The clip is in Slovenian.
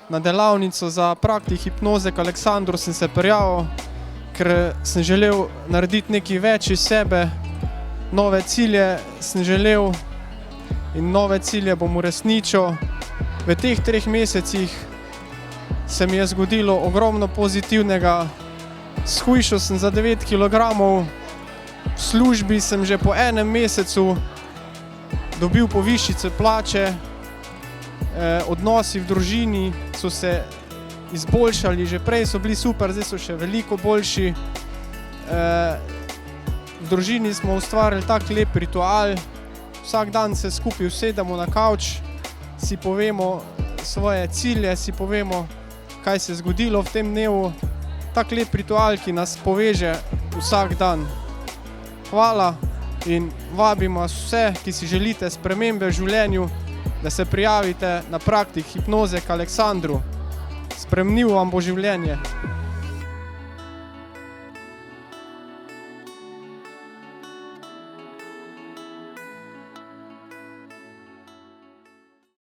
Na delavnico za praktik hipnoze k Aleksandru sem se prijavil, ker sem želel narediti nekaj več iz sebe, nove cilje sem želel in nove cilje bom uresničil. V teh 3 mesecih se mi je zgodilo ogromno pozitivnega. Shujšal sem za 9 kilogramov, v službi sem že po 1 mesecu dobil povišice plače, odnosi v družini so se izboljšali, že prej so bili super, zdaj so še veliko boljši. V družini smo ustvarili tak lep ritual, vsak dan se skupaj usedemo na kavč, si povemo svoje cilje, si povemo, kaj se je zgodilo v tem dnevu. Tak lep ritual, ki nas poveže vsak dan. Hvala in vabim vas vse, ki si želite spremembe v življenju, da se prijavite na praktik hipnoze k Aleksandru. Spremenil vam bo življenje.